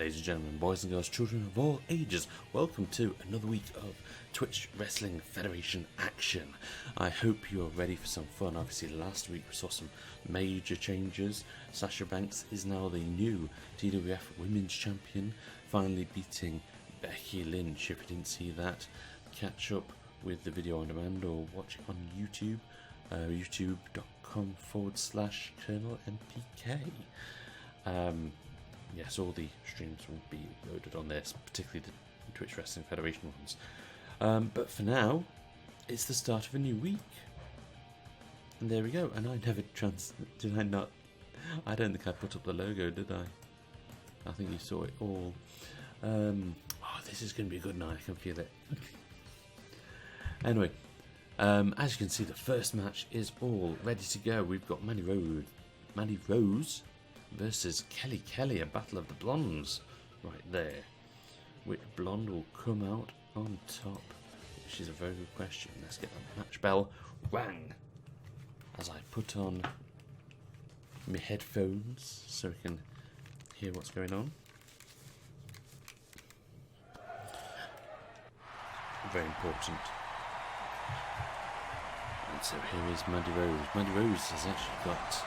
Ladies and gentlemen, boys and girls, children of all ages, welcome to another week of Twitch Wrestling Federation action. I hope you're ready for some fun. Obviously last week we saw some major changes. Sasha Banks is now the new TWF Women's Champion, finally beating Becky Lynch. If you didn't see that, catch up with the video on demand or watch it on YouTube, youtube.com/Colonel MPK. Yes, all the streams will be loaded on this, particularly the Twitch Wrestling Federation ones. But for now, it's the start of a new week. And there we go. And I never did I not? I don't think I put up the logo, did I? I think you saw it all. Oh, this is going to be a good night. I can feel it. Anyway, as you can see, the first match is all ready to go. We've got Mandy Rose versus Kelly, a battle of the blondes right there. Which blonde will come out on top? Which is a very good question. Let's get the match bell rang as I put on my headphones so we can hear what's going on. Very important. And so here is Mandy Rose. Mandy Rose has actually got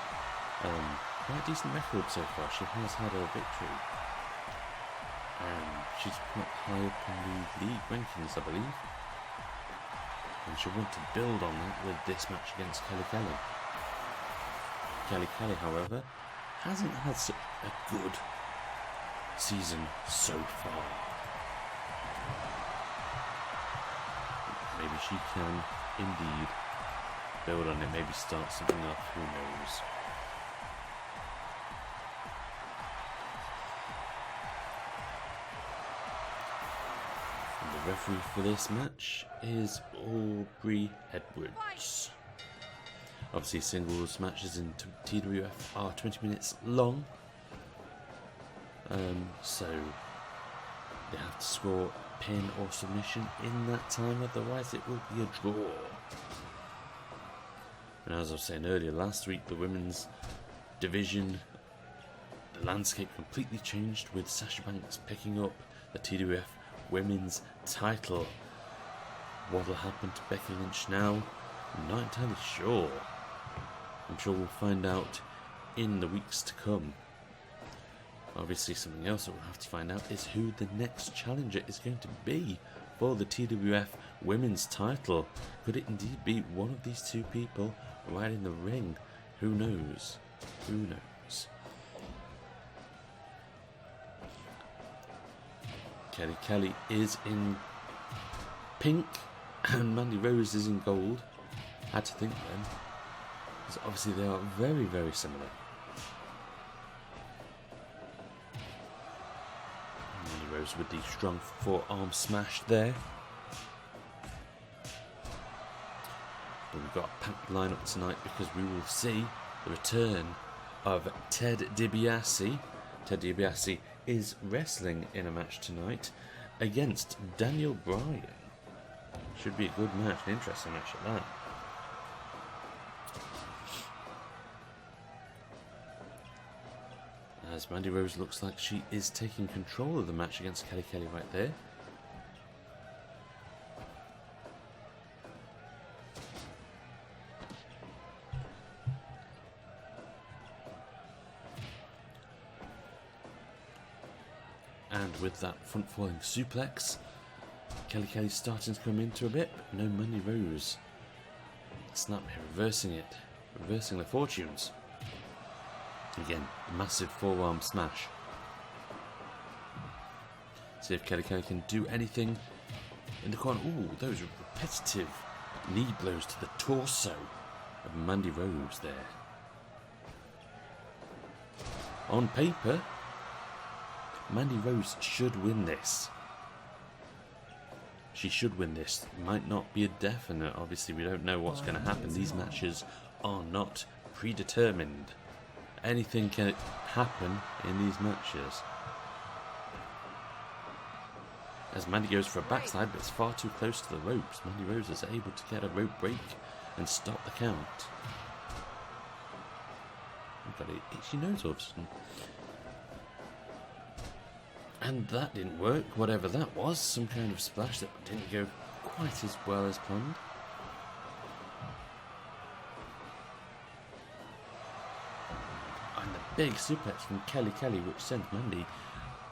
quite a decent record so far. She has had a victory, and she's quite high up in the league rankings, I believe, and she'll want to build on that with this match against Kelly. Kelly, however, hasn't had a good season so far. Maybe she can indeed build on it, maybe start something off, who knows. The referee for this match is Aubrey Edwards. Obviously singles matches in TWF are 20 minutes long, so they have to score a pin or submission in that time, otherwise it will be a draw. And as I was saying earlier, last week the women's division, the landscape completely changed with Sasha Banks picking up the TWF Women's title. What will happen to Becky Lynch now? I'm not entirely sure. I'm sure we'll find out in the weeks to come. Obviously something else that we'll have to find out is who the next challenger is going to be for the TWF Women's title. Could it indeed be one of these two people right in the ring? Who knows? Who knows? Kelly is in pink and Mandy Rose is in gold. Had to think then, because obviously they are very, very similar. Mandy Rose with the strong forearm smash there. But we've got a packed lineup tonight because we will see the return of Ted DiBiase. Ted DiBiase is wrestling in a match tonight against Daniel Bryan. Should be a good match, an interesting match at that. As Mandy Rose looks like she is taking control of the match against Kelly right there. And with that front falling suplex, Kelly's starting to come into a bit, but no Mandy Rose. Snap reversing it, reversing the fortunes. Again, massive forearm smash. See if Kelly can do anything in the corner. Ooh, those repetitive knee blows to the torso of Mandy Rose there. On paper, Mandy Rose should win this. She should win this. Might not be a definite. Obviously, we don't know what's going to happen. These matches are not predetermined. Anything can happen in these matches. As Mandy goes for a backslide, but it's far too close to the ropes. Mandy Rose is able to get a rope break and stop the count. I've got an itchy nose all of a sudden. And that didn't work, whatever that was. Some kind of splash that didn't go quite as well as planned. And the big suplex from Kelly, which sent Mandy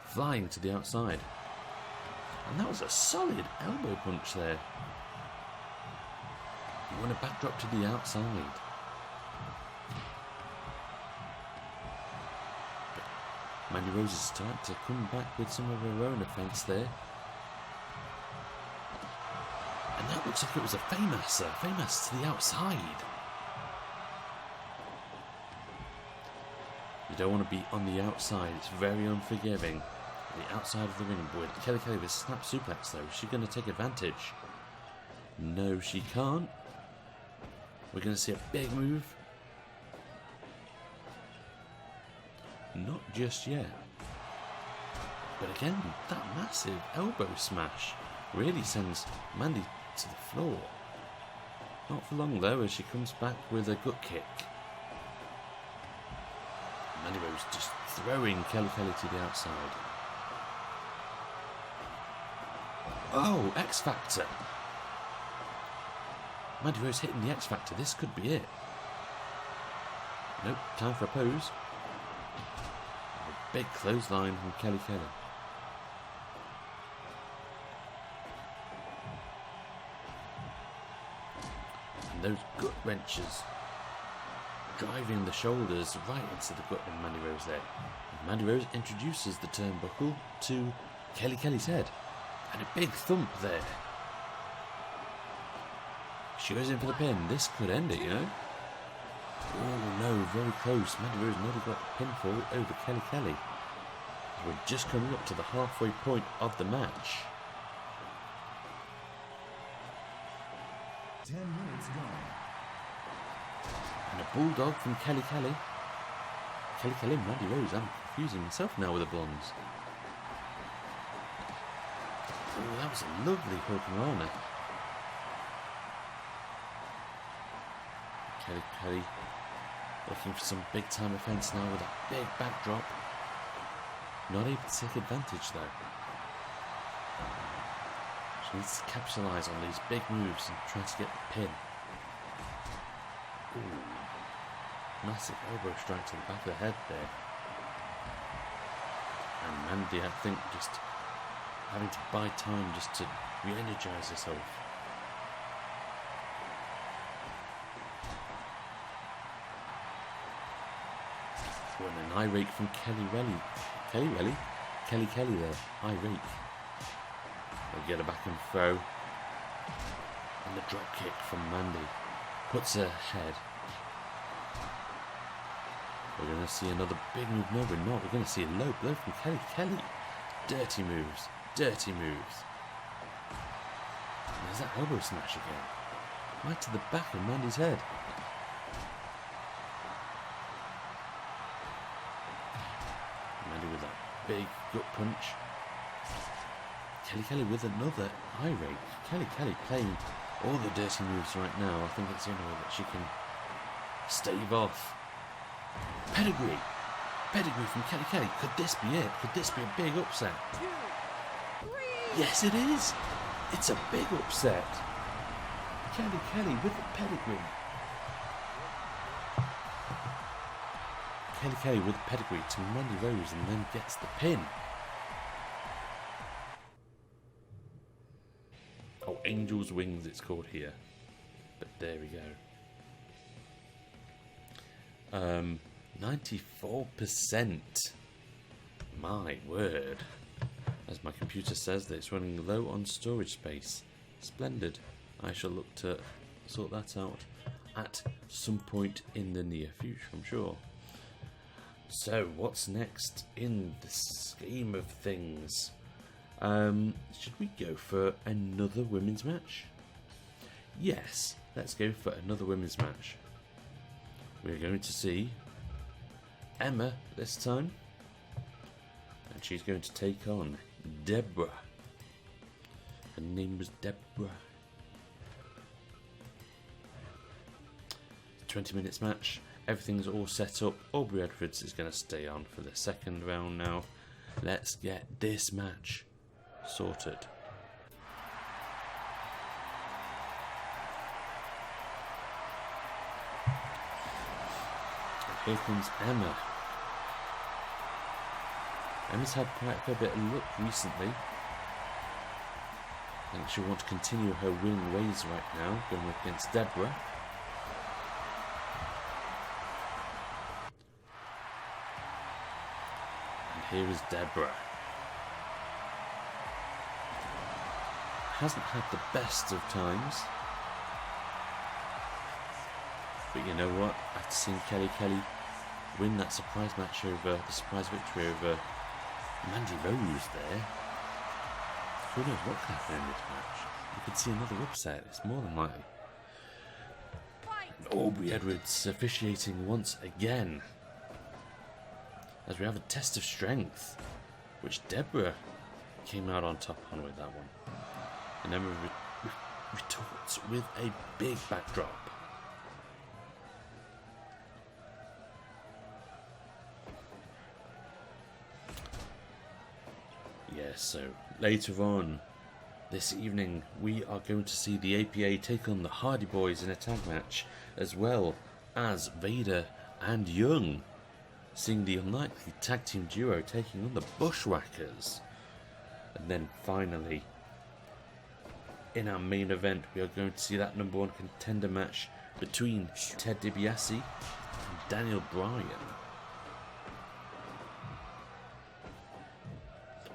flying to the outside. And that was a solid elbow punch there. You want a backdrop to the outside. But Mandy Rose is starting to come back with some of her own offense there. And that looks like it was a famous to the outside. You don't want to be on the outside, it's very unforgiving. The outside of the ring, boy. Kelly with a snap suplex though. Is she going to take advantage? No, she can't. We're going to see a big move. Not just yet. But again, that massive elbow smash really sends Mandy to the floor. Not for long though, as she comes back with a gut kick. Mandy Rose just throwing Kelly to the outside. Oh, X Factor. Mandy Rose hitting the X Factor. This could be it. Nope, time for a pose. A big clothesline from Kelly. And those gut wrenches driving the shoulders right into the gut of Mandy Rose there. And Mandy Rose introduces the turnbuckle to Kelly's head. And a big thump there. She goes in for the pin. This could end it, you know. Oh no, very close. Mandy Rose nearly got the pinfall over Kelly. We're just coming up to the halfway point of the match. 10 minutes gone. And a bulldog from Kelly. Kelly, Mandy Rose. I'm confusing myself now with the blondes. Oh, that was a lovely hurricanrana. Kelly looking for some big time offense now with a big backdrop. Not able to take advantage though. She needs to capitalise on these big moves and try to get the pin. Ooh. Massive elbow strike to the back of the head there. And Mandy, I think, just having to buy time just to re-energise herself. Oh, and an eye rake from Kelly there, eye rake. They'll get her back and throw. And the drop kick from Mandy puts her head. We're going to see another big move. No, we're not. We're going to see a low blow from Kelly. Dirty moves. And there's that elbow smash again. Right to the back of Mandy's head. Mandy with that big gut punch. Kelly with another eye rake. Kelly playing all the dirty moves right now. I think it's the only way that she can stave off. Pedigree from Kelly. Could this be it? Could this be a big upset? 2, 3. Yes, it is. It's a big upset. Kelly with the pedigree. Kelly with the pedigree to Mandy Rose and then gets the pin. Oh, Angel's Wings it's called here. But there we go. 94%. My word. As my computer says that it's running low on storage space. Splendid. I shall look to sort that out at some point in the near future, I'm sure. So, what's next in the scheme of things? Should we go for another women's match? Yes, let's go for another women's match. We're going to see Emma this time. And she's going to take on Debra. Her name was Debra. 20 minutes match. Everything's all set up. Aubrey Edwards is going to stay on for the second round now. Let's get this match sorted. And here comes Emma. Emma's had quite a fair bit of luck recently. I think she'll want to continue her winning ways right now, going up against Debra. And here is Debra. Hasn't had the best of times. But you know what? After seeing Kelly win that surprise match over, the surprise victory over Mandy Rose there, who knows what can happen in this match? You could see another upset, it's more than likely. And Aubrey Edwards officiating once again, as we have a test of strength, which Debra came out on top on with that one. And Emma retorts with a big backdrop. Yes, so later on this evening we are going to see the APA take on the Hardy Boys in a tag match, as well as Vader and Young, seeing the unlikely tag team duo taking on the Bushwhackers. And then finally, in our main event, we are going to see that #1 contender match between Ted DiBiase and Daniel Bryan.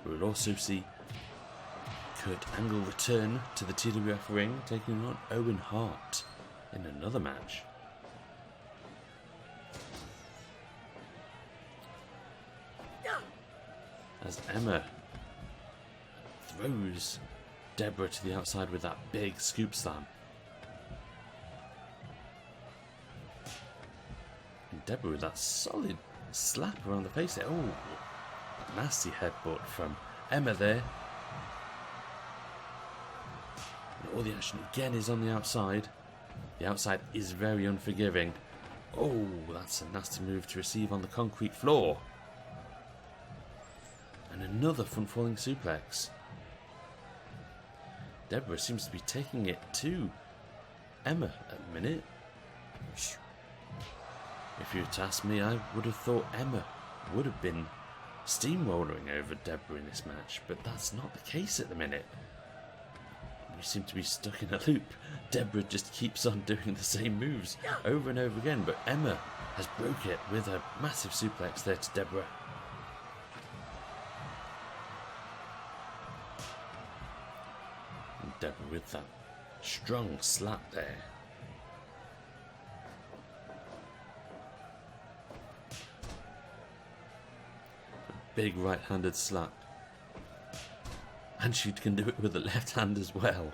We'll also see Kurt Angle return to the TWF ring, taking on Owen Hart in another match. As Emma throws Debra to the outside with that big scoop slam. And Debra with that solid slap around the face there. Oh, nasty headbutt from Emma there. And all the action again is on the outside. The outside is very unforgiving. Oh, that's a nasty move to receive on the concrete floor. And another front falling suplex. Debra seems to be taking it to Emma at the minute. If you were to ask me, I would have thought Emma would have been steamrolling over Debra in this match, but that's not the case at the minute. We seem to be stuck in a loop. Debra just keeps on doing the same moves over and over again, but Emma has broke it with a massive suplex there to Debra. And Debra with that strong slap there. Big right-handed slap, and she can do it with the left hand as well.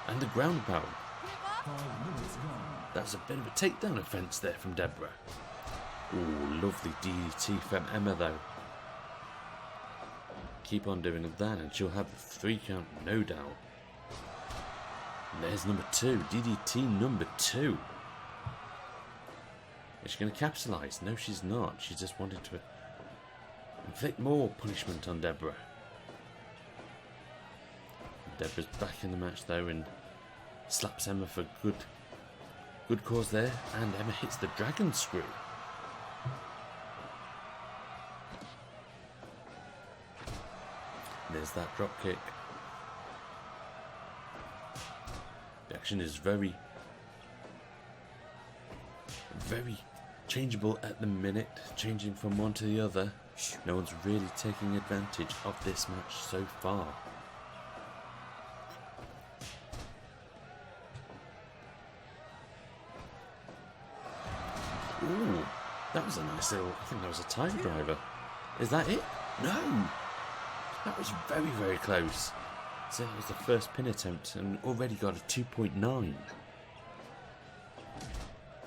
And the ground pound. That's a bit of a takedown offense there from Debra. Ooh, lovely DDT from Emma though. Keep on doing that and she'll have the 3 count, no doubt. And there's #2, DDT #2. Is she going to capitalise? No, she's not. She just wanted to inflict more punishment on Debra. Debra's back in the match though and slaps Emma for good cause there. And Emma hits the dragon screw. There's that drop kick. The action is very changeable at the minute, changing from one to the other. No one's really taking advantage of this match so far. Ooh, that was a nice little, I think that was a time driver. Is that it? No! That was very, very close. So that was the first pin attempt and already got a 2.9.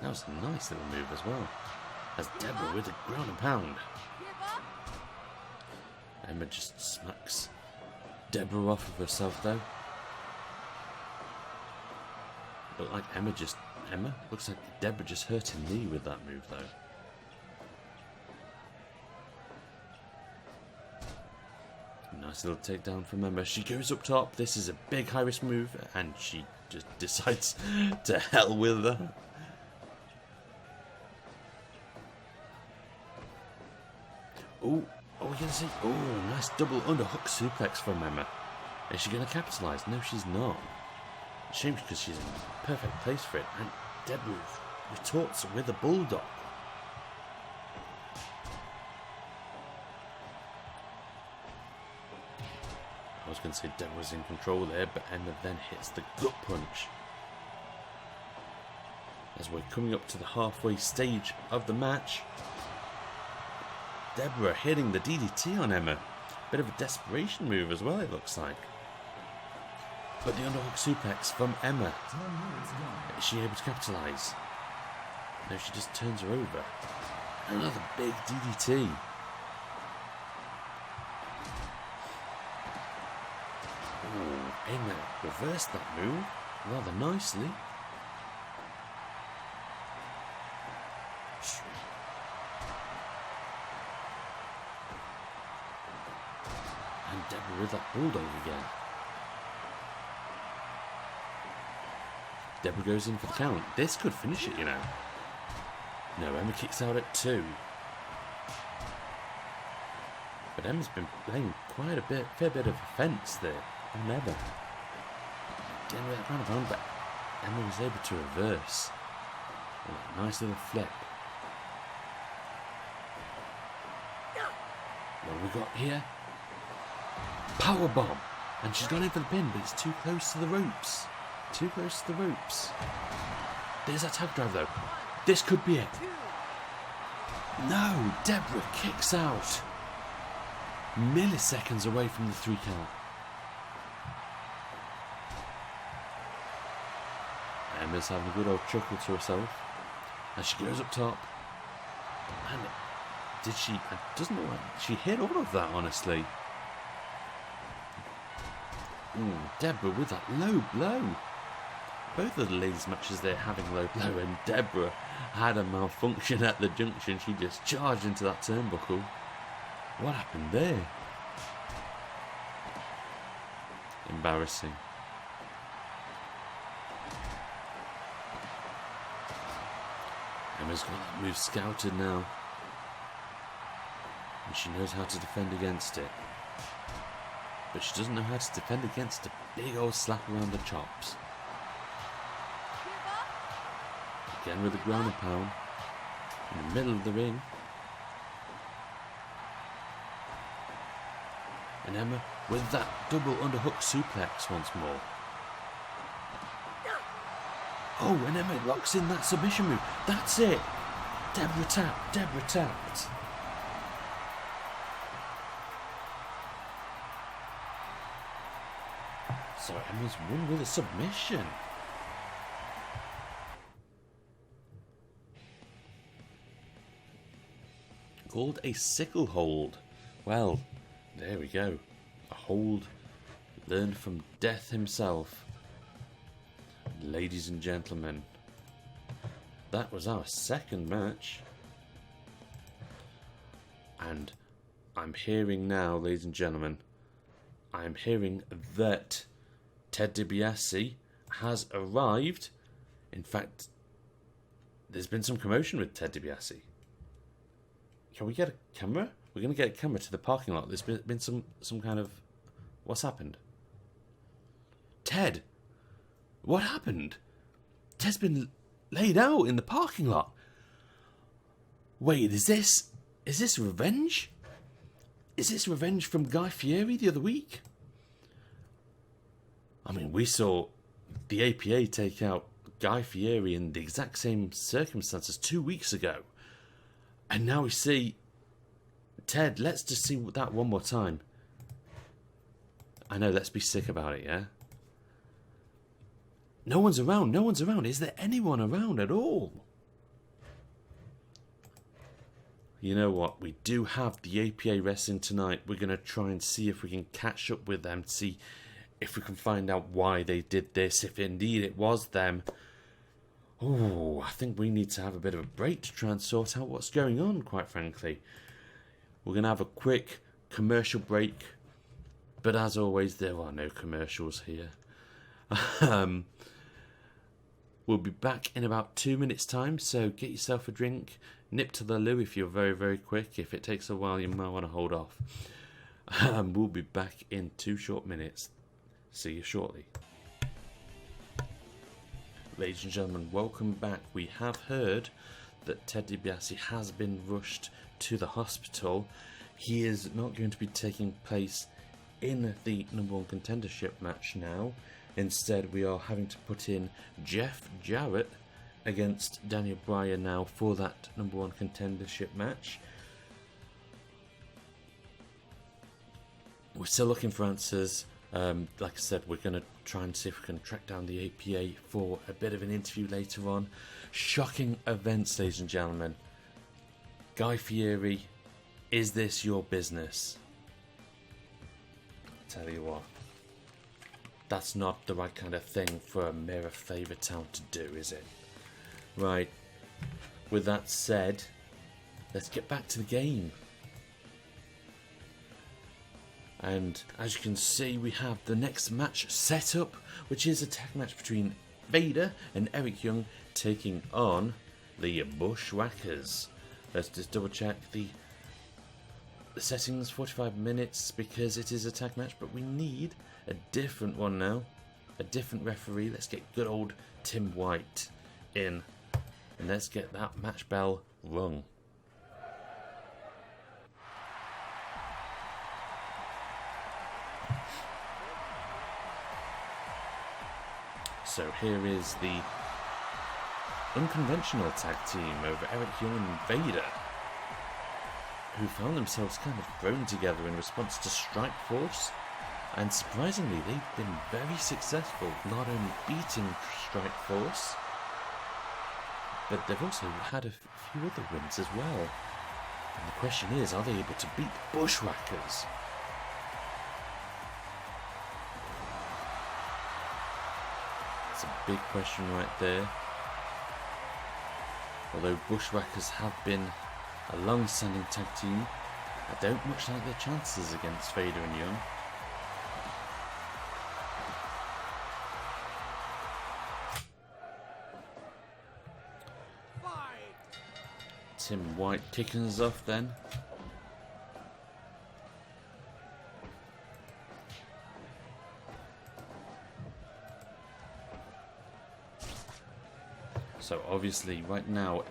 That was a nice little move as well. As Debra with a ground and pound. Emma just smacks Debra off of herself though. Looked like looks like Debra just hurt her knee with that move though. Nice little takedown from Emma. She goes up top. This is a big high-risk move, and she just decides to hell with her. Oh, we're going to see... Oh, nice double underhook suplex from Emma. Is she going to capitalise? No, she's not. Shame because she's in the perfect place for it. And Debra retorts with a bulldog. I was going to say Debra's in control there, but Emma then hits the gut punch. As we're coming up to the halfway stage of the match, Debra hitting the DDT on Emma. Bit of a desperation move as well, it looks like. But the underhook suplex from Emma. Is she able to capitalise? No, she just turns her over. Another big DDT. Oh, Emma reversed that move rather nicely. And Debra with that bulldog again. Debra goes in for the count. This could finish it, you know. No, Emma kicks out at 2. But Emma's been playing quite a fair bit of offence there on Emma. Again with that round pound, but Emma was able to reverse. With a nice little flip. What have we got here? Powerbomb! And she's gone in for the pin, but it's too close to the ropes. Too close to the ropes. There's that tag drive though. This could be it. No, Debra kicks out. Milliseconds away from the 3 count. Emma's having a good old chuckle to herself as she goes up top. And did she? Doesn't know. She hit all of that, honestly. Ooh, Debra with that low blow. Both of the ladies' matches they're having low blow, and Debra had a malfunction at the junction. She just charged into that turnbuckle. What happened there? Embarrassing. Emma's got that move scouted now. And she knows how to defend against it. But she doesn't know how to defend against a big old slap around the chops. Again with the ground and pound. In the middle of the ring. And Emma with that double underhook suplex once more. Oh, and Emma locks in that submission move. That's it. Debra tapped. Debra tapped. So Emma's won with a submission. Called a sickle hold. Well, there we go. A hold learned from Death himself. Ladies and gentlemen, that was our second match. And I'm hearing now, ladies and gentlemen, I'm hearing that Ted DiBiase has arrived. In fact, there's been some commotion with Ted DiBiase. Can we get a camera? We're going to get a camera to the parking lot. There's been some kind of... What's happened? Ted! What happened? Ted's been laid out in the parking lot. Wait, is this revenge? Is this revenge from Guy Fieri the other week? I mean, we saw the APA take out Guy Fieri in the exact same circumstances 2 weeks ago. And now we see Ted. Let's just see that one more time. I know, let's be sick about it, yeah? No one's around. No one's around. Is there anyone around at all? You know what? We do have the APA wrestling tonight. We're going to try and see if we can catch up with them. See if we can find out why they did this. If indeed it was them. Oh, I think we need to have a bit of a break to try and sort out what's going on, quite frankly. We're going to have a quick commercial break. But as always, there are no commercials here. We'll be back in about 2 minutes' time, so get yourself a drink, nip to the loo if you're very, very quick. If it takes a while, you might want to hold off. We'll be back in 2 short minutes. See you shortly. Ladies and gentlemen, welcome back. We have heard that Ted DiBiase has been rushed to the hospital. He is not going to be taking place in the #1 contendership match now. Instead, we are having to put in Jeff Jarrett against Daniel Bryan now for that #1 contendership match. We're still looking for answers. Like I said, we're going to try and see if we can track down the APA for a bit of an interview later on. Shocking events, ladies and gentlemen. Guy Fieri, is this your business? I tell you what, that's not the right kind of thing for a mirror favour town to do, is it? Right, with that said, let's get back to the game. And as you can see, we have the next match set up, which is a tag match between Vader and Eric Young taking on the Bushwhackers. Let's just double check the settings, 45 minutes, because it is a tag match, but we need a different one now, a different referee. Let's get good old Tim White in, and let's get that match bell rung. So here is the unconventional tag team over Eric Young and Vader, who found themselves kind of thrown together in response to Strike Force, and surprisingly they've been very successful, not only beating Strike Force, but they've also had a few other wins as well. And the question is, are they able to beat the Bushwhackers? It's a big question right there. Although Bushwhackers have been a long-standing tag team, I don't much like their chances against Vader and Young. Tim White kicking us off then. So obviously right now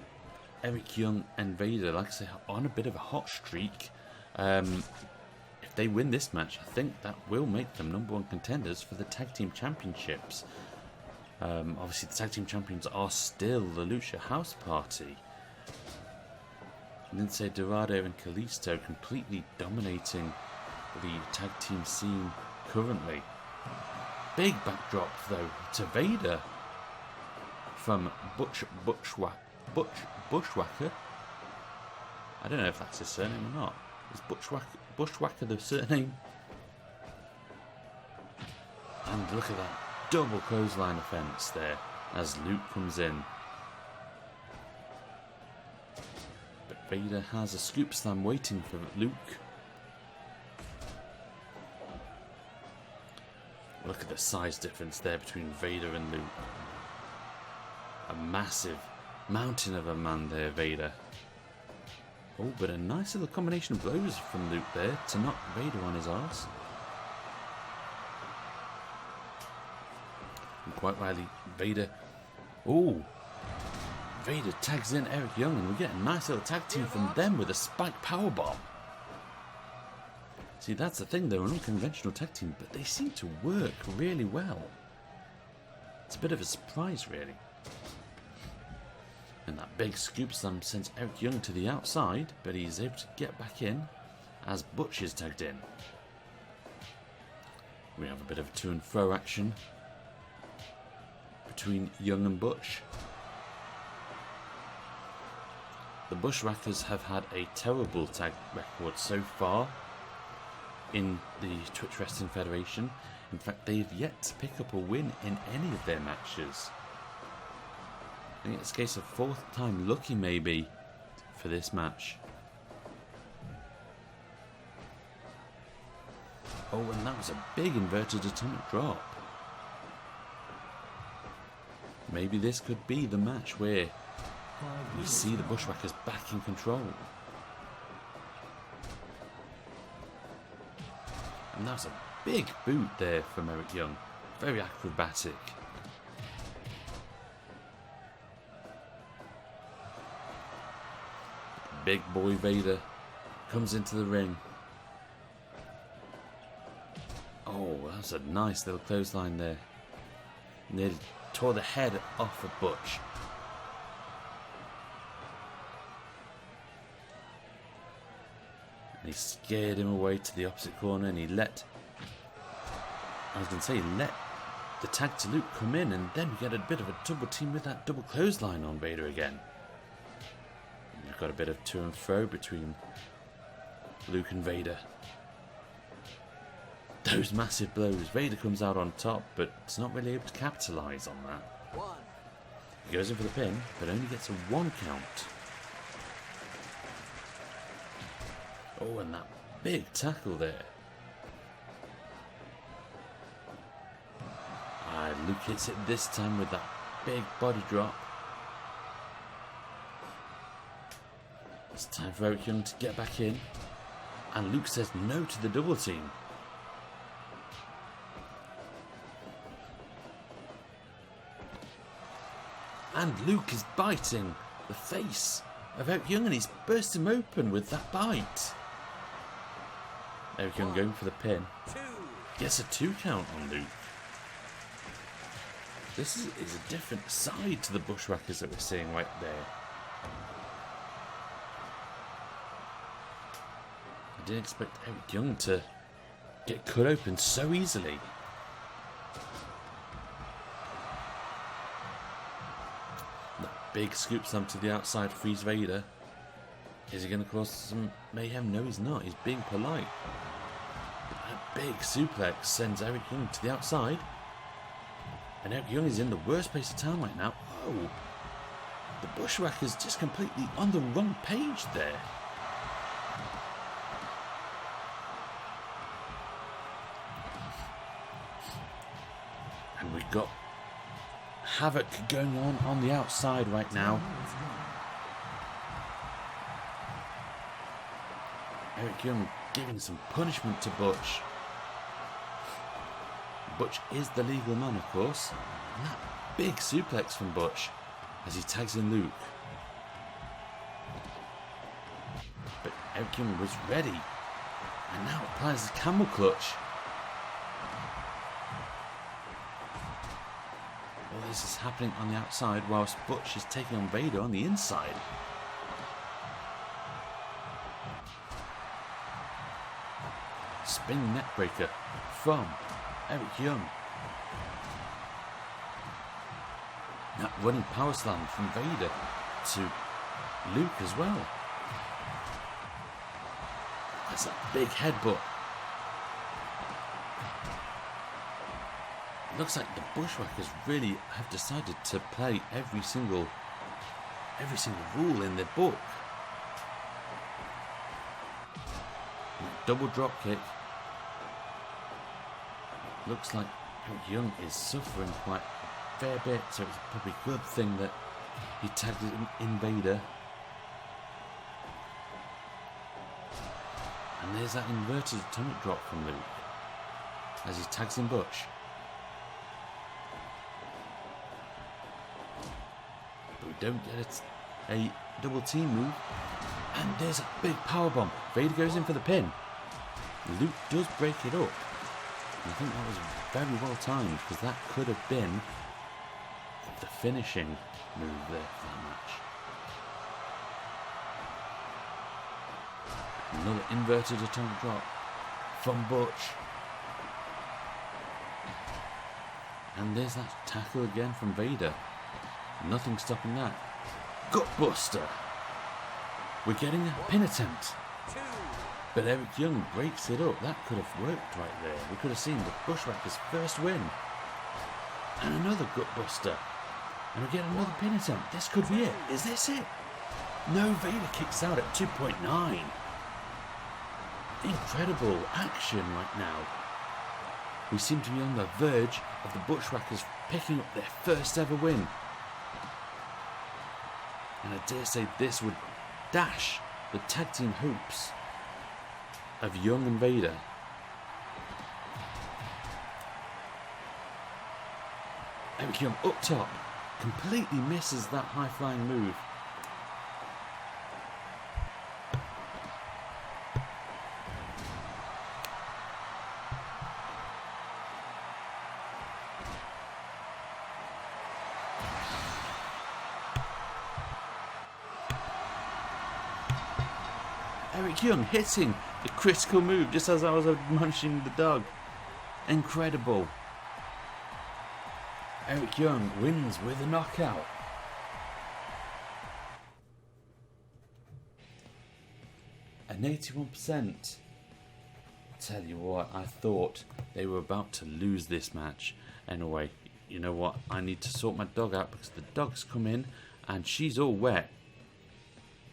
Eric Young and Vader, like I say, are on a bit of a hot streak. If they win this match, I think that will make them #1 contenders for the Tag Team Championships. Obviously the Tag Team Champions are still the Lucha House Party. Lindsay Dorado and Kalisto completely dominating the tag team scene currently. Big backdrop though to Vader from Bushwhacker. I don't know if that's his surname or not. Is Bushwhacker the surname? And look at that double clothesline offense there as Luke comes in. But Vader has a scoop slam waiting for Luke. Look at the size difference there between Vader and Luke. A massive mountain of a man there, Vader. Oh, but a nice little combination of blows from Luke there to knock Vader on his arse. And quite rightly, Vader. Oh, Vader tags in Eric Young, and we get a nice little tag team from them with a spike powerbomb. See, that's the thing, they're an unconventional tag team, but they seem to work really well. It's a bit of a surprise, really. And that big scoop slam sends Eric Young to the outside, but he's able to get back in as Butch is tagged in. We have a bit of a to and fro action between Young and Butch. The Bushwhackers have had a terrible tag record so far in the Twitch Wrestling Federation. In fact, they've yet to pick up a win in any of their matches. I think it's a case of fourth time lucky maybe for this match. Oh, and that was a big inverted atomic drop. Maybe this could be the match where we see the Bushwhackers back in control. And that's a big boot there from Eric Young. Very acrobatic. Big boy Vader comes into the ring. Oh, that's a nice little clothesline there. Nearly tore the head off of Butch. And he scared him away to the opposite corner, and he let the tag to Luke come in, and then we get a bit of a double team with that double clothesline on Vader again. And we've got a bit of to and fro between Luke and Vader. Those massive blows. Vader comes out on top, but it's not really able to capitalise on that. He goes in for the pin, but only gets a 1 count. Oh, and that big tackle there. Luke hits it this time with that big body drop. It's time for Eric Young to get back in. And Luke says no to the double team. And Luke is biting the face of Eric Young, and he's burst him open with that bite. Eric Young going for the pin. Gets a 2 count on Luke. This is a different side to the Bushwhackers that we're seeing right there. I didn't expect Eric Young to get cut open so easily. That big scoop slam to the outside frees Vader. Is he going to cause some mayhem? No, he's not. He's being polite. But that big suplex sends Eric Young to the outside. And Eric Young is in the worst place of town right now. Oh, the Bushwhackers just completely on the wrong page there. And we've got havoc going on the outside right now. Eric Young giving some punishment to Butch. Butch is the legal man, of course. And that big suplex from Butch as he tags in Luke. But Eric Young was ready. And now applies his camel clutch. All this is happening on the outside whilst Butch is taking on Vader on the inside. Spinning neckbreaker from Eric Young. That running power slam from Vader to Luke as well. That's a big headbutt. It looks like the Bushwhackers really have decided to play every single rule in their book. Double drop kick. Looks like Eric Young is suffering quite a fair bit, so it's probably a good thing that he tagged in Vader. And there's that inverted atomic drop from Luke as he tags in Butch. But we don't get a double team move. And there's a big powerbomb. Vader goes in for the pin. Luke does break it up. I think that was very well timed, because that could have been the finishing move there for that match. Another inverted atomic drop from Butch. And there's that tackle again from Vader. Nothing stopping that. Gutbuster. We're getting a pin attempt. But Eric Young breaks it up. That could have worked right there. We could have seen the Bushwhackers' first win. And another gutbuster. And we get another pin attempt. This could be it. Is this it? No, Vader kicks out at 2.9. Incredible action right now We seem to be on the verge of the Bushwhackers picking up their first ever win. And I dare say this would dash the tag team hopes of Young and Vader. Eric Young up top completely misses that high flying move. Eric Young hitting the critical move just as I was admonishing the dog. Incredible. Eric Young wins with a knockout. An 81%. Tell you what, I thought they were about to lose this match. Anyway, you know what? I need to sort my dog out because the dog's come in and she's all wet.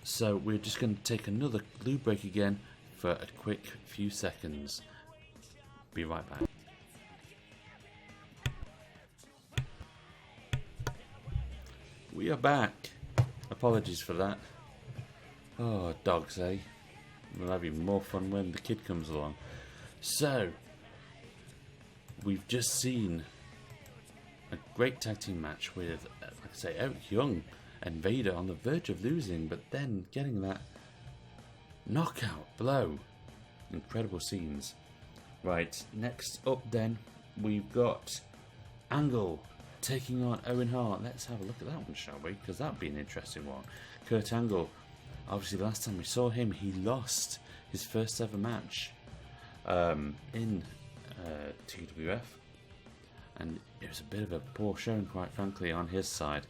So we're just going to take another glue break again for a quick few seconds. Be right back. We are back. Apologies for that. Oh, dogs, eh? We'll have even more fun when the kid comes along. So, we've just seen a great tag team match with, like I say, Eric Young and Vader on the verge of losing, but then getting that knockout blow. Incredible scenes. Right, next up then, we've got Angle taking on Owen Hart. Let's have a look at that one, shall we? Because that'd be an interesting one. Kurt Angle, obviously the last time we saw him, he lost his first ever match in TWF. And it was a bit of a poor showing, quite frankly, on his side.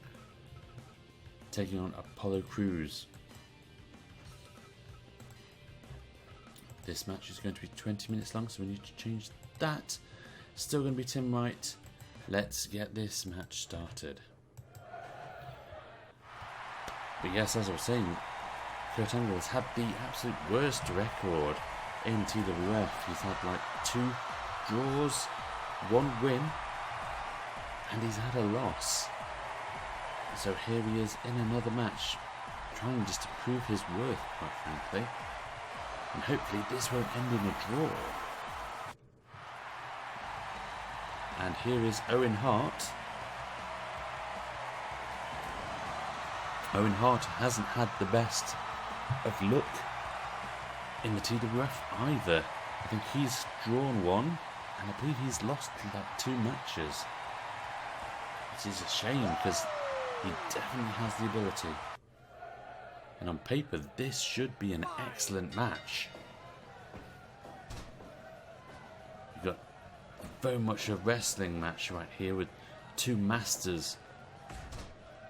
Taking on Apollo Crews. This match is going to be 20 minutes long, so we need to change that. Still going to be Tim Wright. Let's get this match started. But yes, as I was saying, Kurt Angle has had the absolute worst record in TWF. He's had like 2 draws, 1 win, and he's had a loss. So here he is in another match, trying just to prove his worth, quite frankly. And hopefully this won't end in a draw. And here is Owen Hart. Owen Hart hasn't had the best of luck in the TWF either. I think he's drawn 1, and I believe he's lost about 2 matches. Which is a shame, because he definitely has the ability. And on paper, this should be an excellent match. You've got very much a wrestling match right here with 2 masters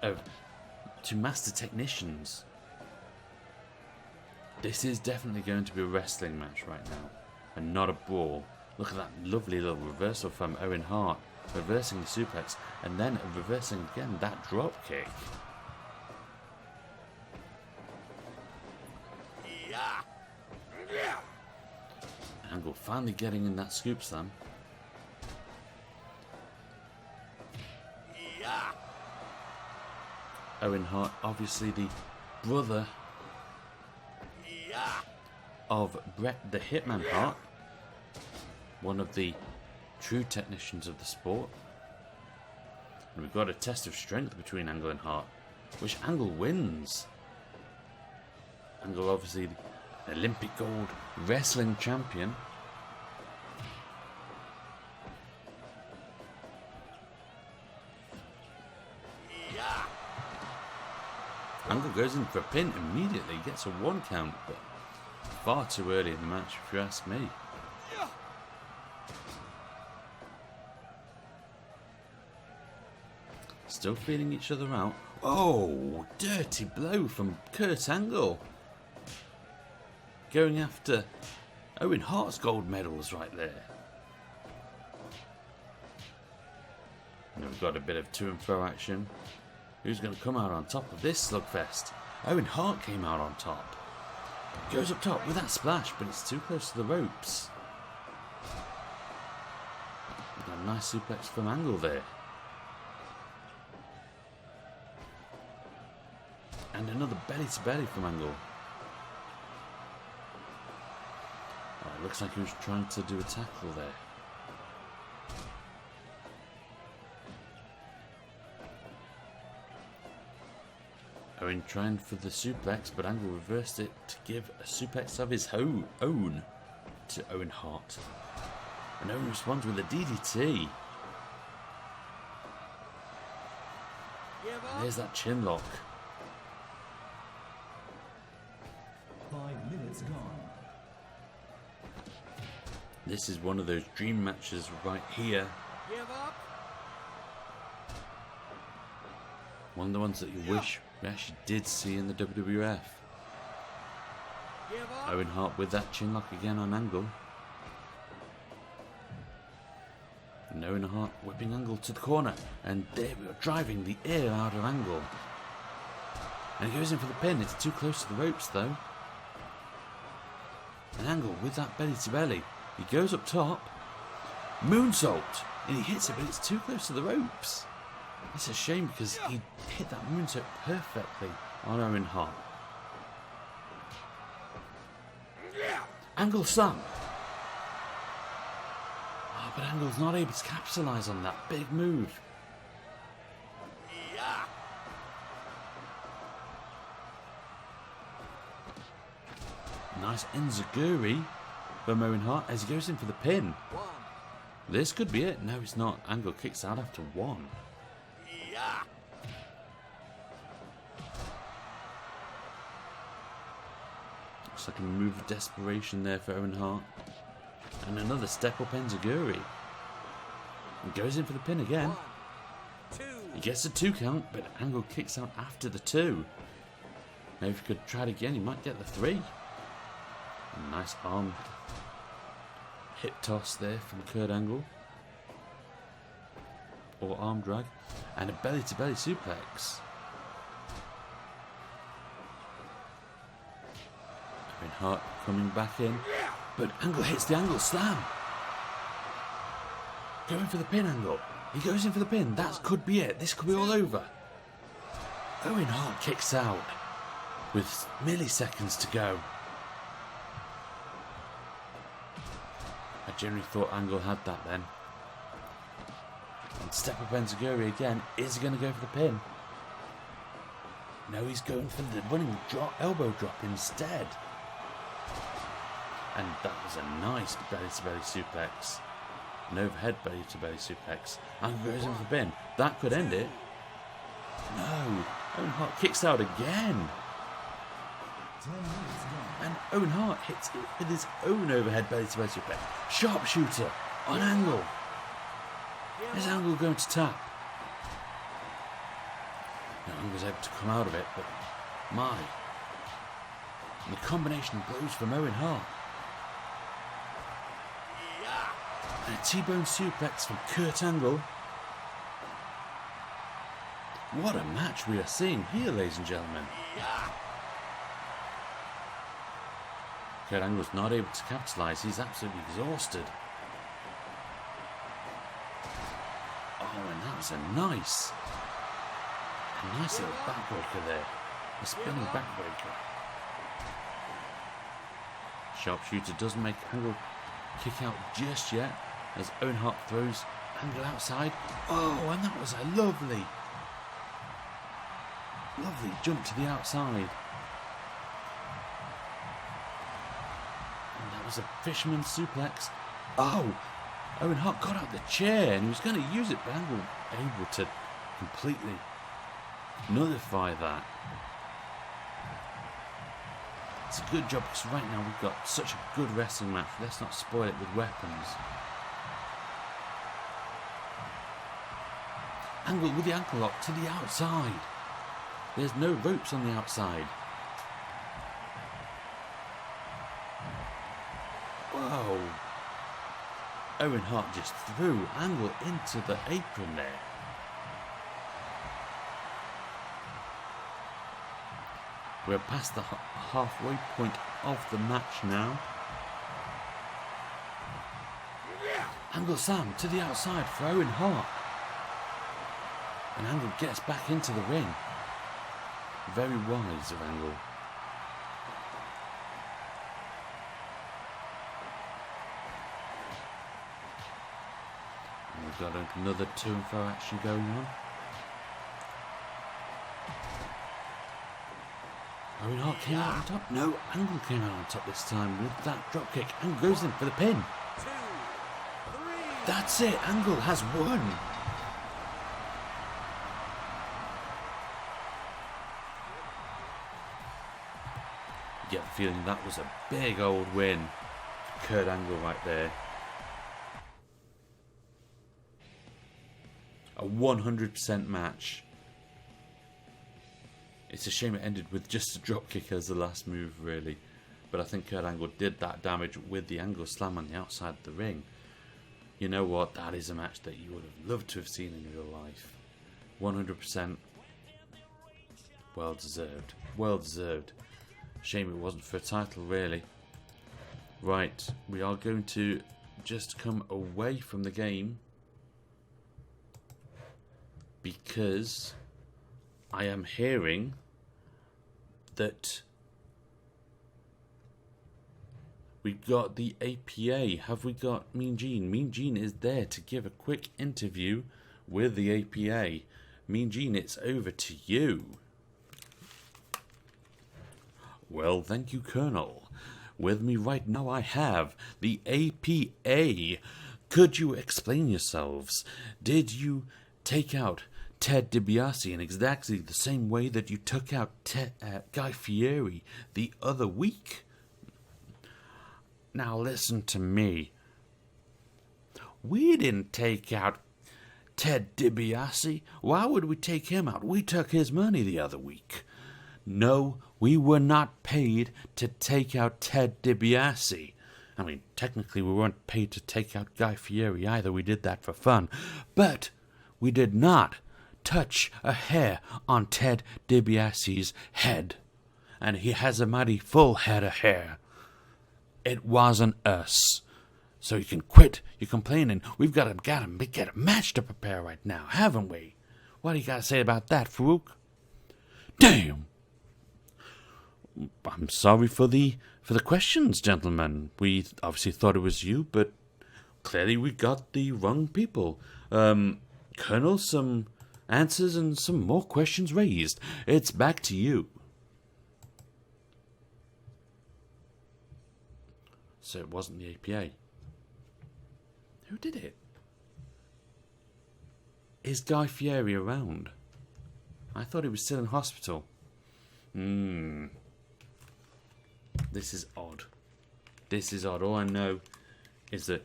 of 2 master technicians. This is definitely going to be a wrestling match right now, and not a brawl. Look at that lovely little reversal from Owen Hart, reversing the suplex, and then reversing again that drop kick. Angle finally getting in that scoop slam. Owen Hart, obviously the brother of Bret the Hitman Hart, one of the true technicians of the sport. And we've got a test of strength between Angle and Hart, which Angle wins. Angle, obviously the Olympic gold wrestling champion. Angle goes in for a pin immediately, gets a 1 count, but far too early in the match if you ask me. Still feeling each other out. Oh, dirty blow from Kurt Angle. Going after Owen Hart's gold medals right there. And we've got a bit of to and fro action. Who's going to come out on top of this slugfest? Owen Hart came out on top. Goes up top with that splash, but it's too close to the ropes. nice suplex from Angle there. And another belly to belly from Angle. Oh, it looks like he was trying to do a tackle there. Owen trying for the suplex, but Angle reversed it to give a suplex of his own to Owen Hart. And Owen responds with a DDT. And there's that chin lock. 5 minutes gone. This is one of those dream matches right here. One of the ones that you wish we actually did see in the WWF. Owen Hart with that chin lock again on Angle. And Owen Hart whipping Angle to the corner. And there we are, driving the air out of Angle. And he goes in for the pin. It's too close to the ropes though. And Angle with that belly to belly. He goes up top. Moonsault. And he hits it, but it's too close to the ropes. It's a shame because he hit that moonsault perfectly on Owen Hart. Angle slam. Oh, but Angle's not able to capitalise on that big move. Nice enziguri from Owen Hart as he goes in for the pin. This could be it. No, it's not. Angle kicks out after one. Looks like a move of desperation there for Owen Hart. And another step up enziguri. He goes in for the pin again. 1, 2. He gets a 2 count, but Angle kicks out after the 2. Maybe if he could try it again, he might get the 3. A nice arm hip toss there from Kurt Angle. Or arm drag. And a belly to belly suplex. Owen Hart coming back in. But Angle hits the Angle slam. Going for the pin, Angle. He goes in for the pin. That could be it. This could be all over. Owen Hart kicks out with milliseconds to go. I generally thought Angle had that then. And step up enziguri again. Is he going to go for the pin? No, he's going for the running elbow drop instead. And that was a nice belly to belly suplex. An overhead belly to belly suplex. Angle goes in for the pin. That could end it. No. Owen Hart kicks out again. 10 minutes gone. And Owen Hart hits it with his own overhead belly to belly suplex. Sharpshooter on Angle. Is Angle going to tap? No, Angle's able to come out of it, but my. And the combination of blows from Owen Hart. And a T-bone suplex from Kurt Angle. What a match we are seeing here, ladies and gentlemen. Kurt Angle's not able to capitalise. He's absolutely exhausted. Oh, and that was a nice little backbreaker there. A spinning backbreaker. Sharpshooter doesn't make Angle kick out just yet as Owen Hart throws Angle outside. Oh, and that was a lovely jump to the outside. And that was a fisherman suplex. Oh, Owen Hart got out the chair and he was going to use it, but Angle able to completely nullify that. It's a good job because right now we've got such a good wrestling match. Let's not spoil it with weapons. Angle with the ankle lock to the outside. There's no ropes on the outside. Whoa. Owen Hart just threw Angle into the apron there. We're past the halfway point of the match now. Angle slam to the outside for Owen Hart. And Angle gets back into the ring. Very wise of Angle. And we've got another to and fro action going on. Owen Hart came out on top. No, Angle came out on top this time with that dropkick. Angle goes in for the pin. 2, 3. That's it. Angle has won. You get the feeling that was a big old win for Kurt Angle right there. A 100% match. It's a shame it ended with just a dropkick as the last move, really. But I think Kurt Angle did that damage with the Angle slam on the outside of the ring. You know what? That is a match that you would have loved to have seen in real life. 100%. Well deserved. Well deserved. Shame it wasn't for a title, really. Right, we are going to just come away from the game. Because I am hearing that we've got the APA. Have we got Mean Gene? Mean Gene is there to give a quick interview with the APA. Mean Gene, it's over to you. Well, thank you, Colonel. With me right now I have the APA. Could you explain yourselves? Did you take out Ted DiBiase in exactly the same way that you took out Guy Fieri the other week? Now listen to me. We didn't take out Ted DiBiase. Why would we take him out? We took his money the other week. No, we were not paid to take out Ted DiBiase. I mean, technically we weren't paid to take out Guy Fieri either. We did that for fun. But we did not touch a hair on Ted DiBiase's head. And he has a mighty full head of hair. It wasn't us. So you can quit your complaining. We've got to get a match to prepare right now, haven't we? What do you got to say about that, Farouk? Damn! I'm sorry for the questions, gentlemen. We obviously thought it was you, but clearly we got the wrong people. Colonel, some answers and some more questions raised. It's back to you. So it wasn't the APA. Who did it? Is Guy Fieri around? I thought he was still in hospital. This is odd. This is odd. All I know is that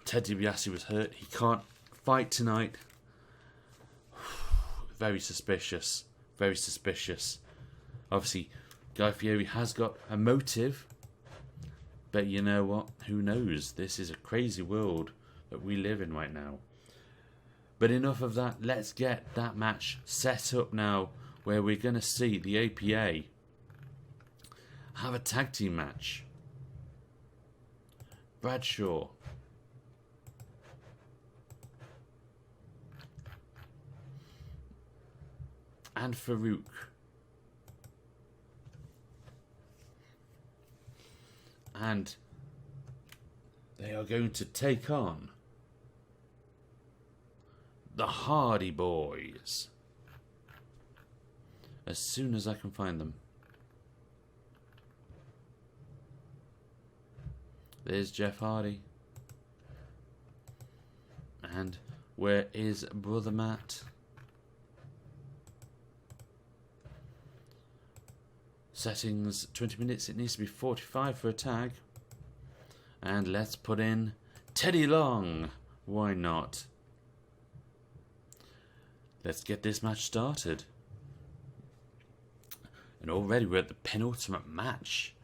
Ted DiBiase was hurt. He can't fight tonight. Very suspicious. Very suspicious. Obviously, Guy Fieri has got a motive. But you know what? Who knows? This is a crazy world that we live in right now. But enough of that. Let's get that match set up now, where we're going to see the APA have a tag team match. Bradshaw and Farouk and they are going to take on the Hardy Boys as soon as I can find them. There's Jeff Hardy. And where is Brother Matt? Settings 20 minutes. It needs to be 45 for a tag. And let's put in Teddy Long. Why not? Let's get this match started. And already we're at the penultimate match.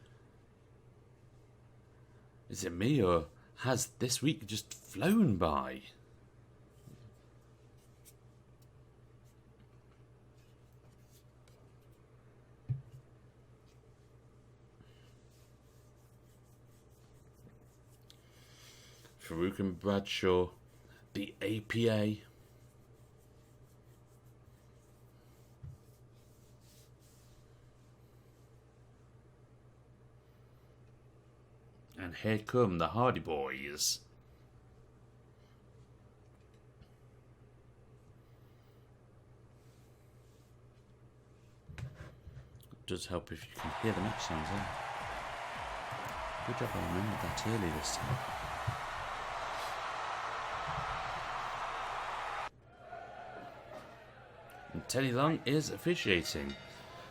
Is it me, or has this week just flown by? Farouk and Bradshaw, the APA. And here come the Hardy Boys. It does help if you can hear the match sounds there. Good job I remembered that early this time. And Teddy Long is officiating.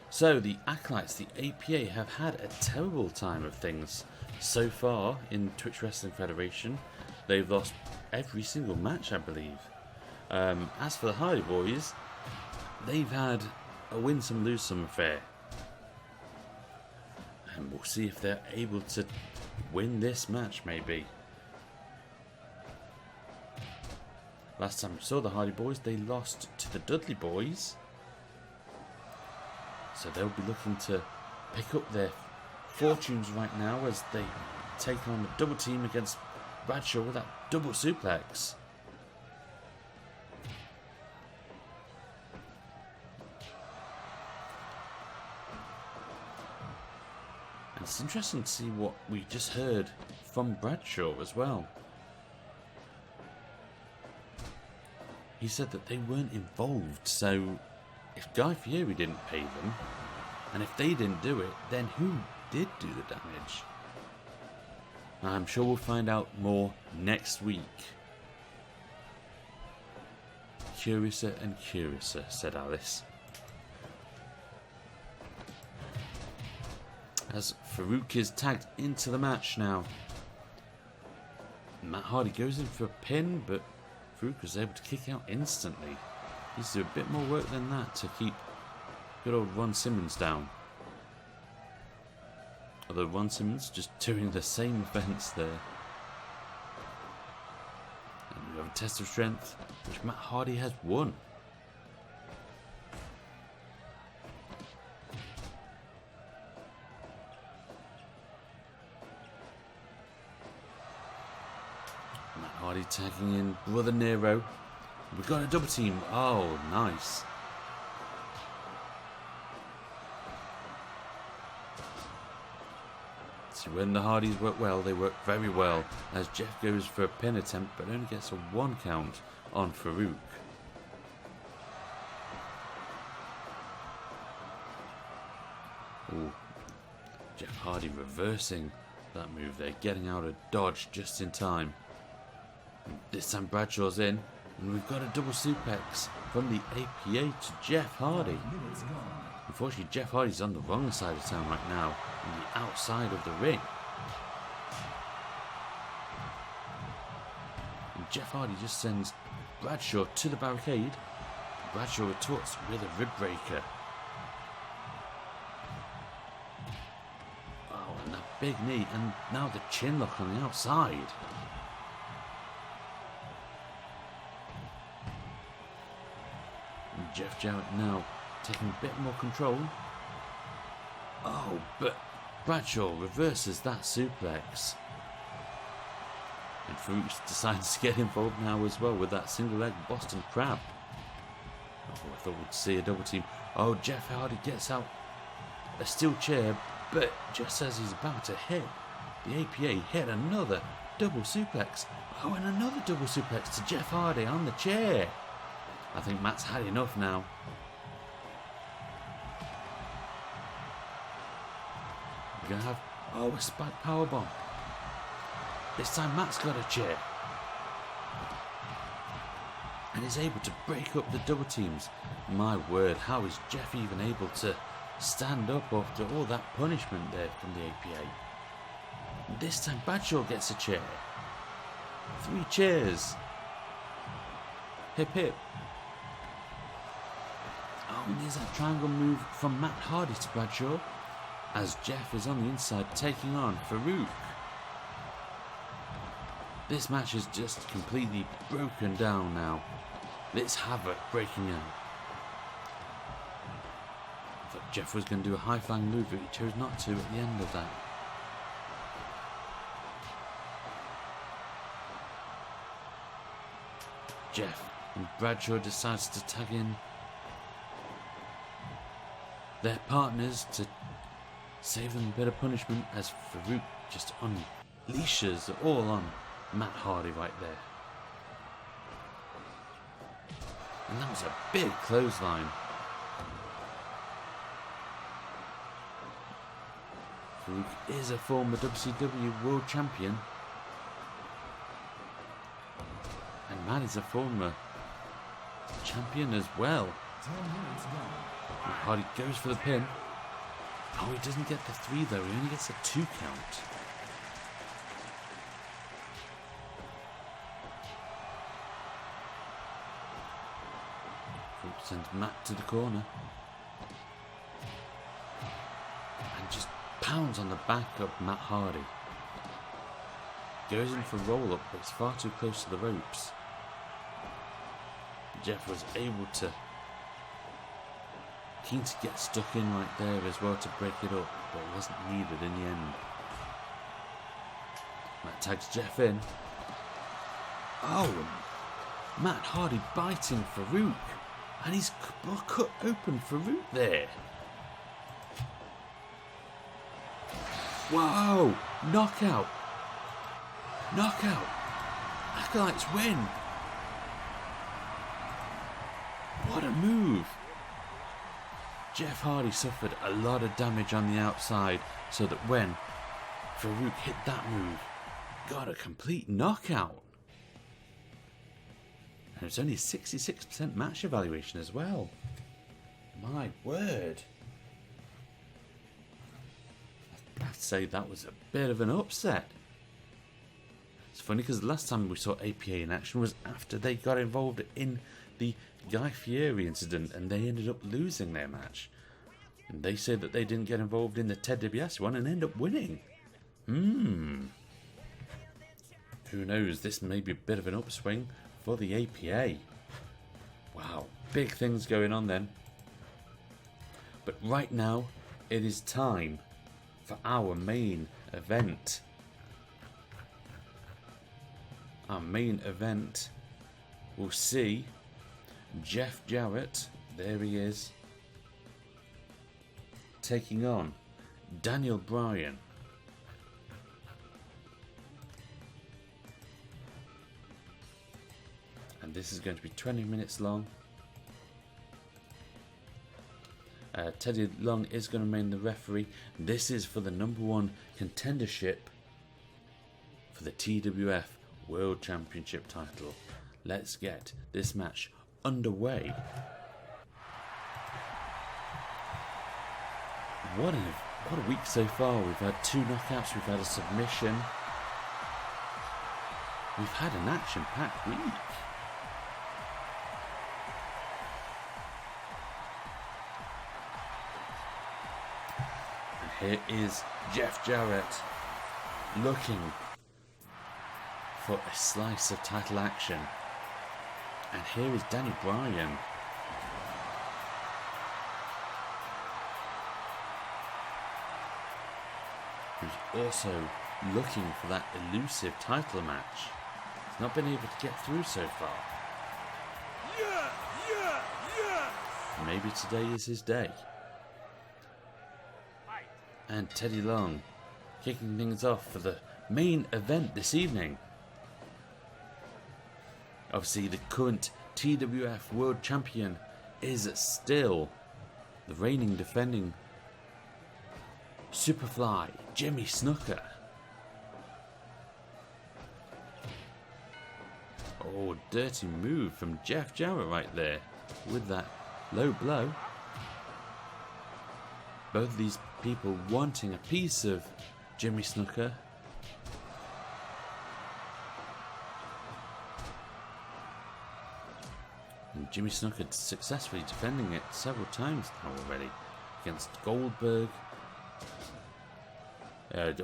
So the Acolytes, the APA, have had a terrible time of things so far in Twitch Wrestling Federation. They've lost every single match, I believe. As for the Hardy Boys, they've had a win some, lose some affair. And we'll see if they're able to win this match, maybe. Last time we saw the Hardy Boys, they lost to the Dudley Boys. So they'll be looking to pick up their fortunes right now as they take on a double team against Bradshaw with that double suplex. And it's interesting to see what we just heard from Bradshaw as well. He said that they weren't involved, so if Guy Fieri didn't pay them, and if they didn't do it, then who did do the damage? I'm sure we'll find out more next week. Curiouser and curiouser, said Alice. As Farouk is tagged into the match now. Matt Hardy goes in for a pin, but Farouk was able to kick out instantly. Needs to do a bit more work than that to keep good old Ron Simmons down. Although Ron Simmons just doing the same offence there. And we have a test of strength, which Matt Hardy has won. Matt Hardy tagging in Brother Nero. We've got a double team. Oh, nice. So when the Hardys work well, they work very well. As Jeff goes for a pin attempt, but only gets a 1 count on Farouk. Ooh. Jeff Hardy reversing that move there, getting out of dodge just in time. And this time Bradshaw's in. And we've got a double suplex from the APA to Jeff Hardy. Unfortunately, Jeff Hardy's on the wrong side of town right now, on the outside of the ring. And Jeff Hardy just sends Bradshaw to the barricade. Bradshaw retorts with a rib breaker. Oh, and that big knee, and now the chin lock on the outside. Jeff Jarrett now taking a bit more control. Oh, but Bradshaw reverses that suplex. And Farouk decides to get involved now as well with that single leg Boston Crab. Oh, I thought we'd see a double team. Oh, Jeff Hardy gets out a steel chair, but just as he's about to hit, the APA hit another double suplex. Oh, and another double suplex to Jeff Hardy on the chair. I think Matt's had enough now. We're going to have... Oh, a spike powerbomb. This time Matt's got a chair. And is able to break up the double teams. My word, how is Jeff even able to stand up after all that punishment there from the APA? And this time Bradshaw gets a chair. 3 chairs. Hip hip. Oh, and there's that triangle move from Matt Hardy to Bradshaw as Jeff is on the inside taking on Farouk. This match is just completely broken down now. It's havoc breaking out. I thought Jeff was going to do a high flying move, but he chose not to at the end of that. Jeff and Bradshaw decides to tag in their partners to save them a bit of punishment as Farouk just unleashes it all on Matt Hardy right there. And that was a big clothesline. Farouk is a former WCW World Champion. And Matt is a former champion as well. 10 minutes gone. And Hardy goes for the pin. Oh, he doesn't get the 3 though, he only gets a 2 count. Farouk sends Matt to the corner. And just pounds on the back of Matt Hardy. Goes in for a roll up, but it's far too close to the ropes. Jeff was able to, keen to get stuck in right there as well to break it up, but it wasn't needed in the end. Matt tags Jeff in. Oh, Matt Hardy biting Farouk, and he's cut open Farouk there. Whoa! Knockout! Knockout! Acolytes win! What a move! Jeff Hardy suffered a lot of damage on the outside, so that when Farouk hit that move, got a complete knockout. And it was only 66% match evaluation as well. My word. I have to say that was a bit of an upset. It's funny because the last time we saw APA in action was after they got involved in the Guy Fieri incident and they ended up losing their match. And they say that they didn't get involved in the Ted DiBiase one and end up winning. Who knows, this may be a bit of an upswing for the APA. Wow, big things going on then. But right now, it is time for our main event. Our main event will see Jeff Jarrett, there he is, taking on Daniel Bryan. And this is going to be 20 minutes long. Teddy Long is going to remain the referee. This is for the #1 contendership for the TWF World Championship title. Let's get this match underway. What a week so far. We've had 2 knockouts, we've had a submission. We've had an action-packed week. And here is Jeff Jarrett looking for a slice of title action. And here is Daniel Bryan. Who's also looking for that elusive title match. He's not been able to get through so far. Maybe today is his day. And Teddy Long kicking things off for the main event this evening. Obviously, the current TWF World Champion is still the reigning defending Superfly, Jimmy Snuka. Oh, dirty move from Jeff Jarrett right there with that low blow. Both of these people wanting a piece of Jimmy Snuka. And Jimmy Snuka successfully defending it several times now already against Goldberg.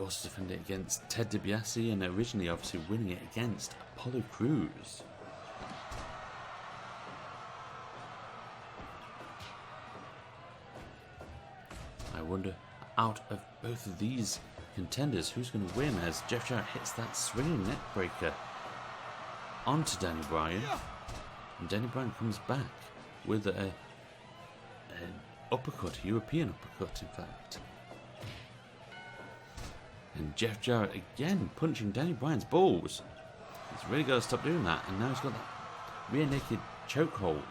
Also defended it against Ted DiBiase and originally obviously winning it against Apollo Crews. I wonder, out of both of these contenders, who's going to win as Jeff Jarrett hits that swinging neck breaker onto Daniel Bryan. And Danny Bryan comes back with an uppercut, a European uppercut in fact. And Jeff Jarrett again punching Danny Bryan's balls. He's really got to stop doing that. And now he's got that rear naked chokehold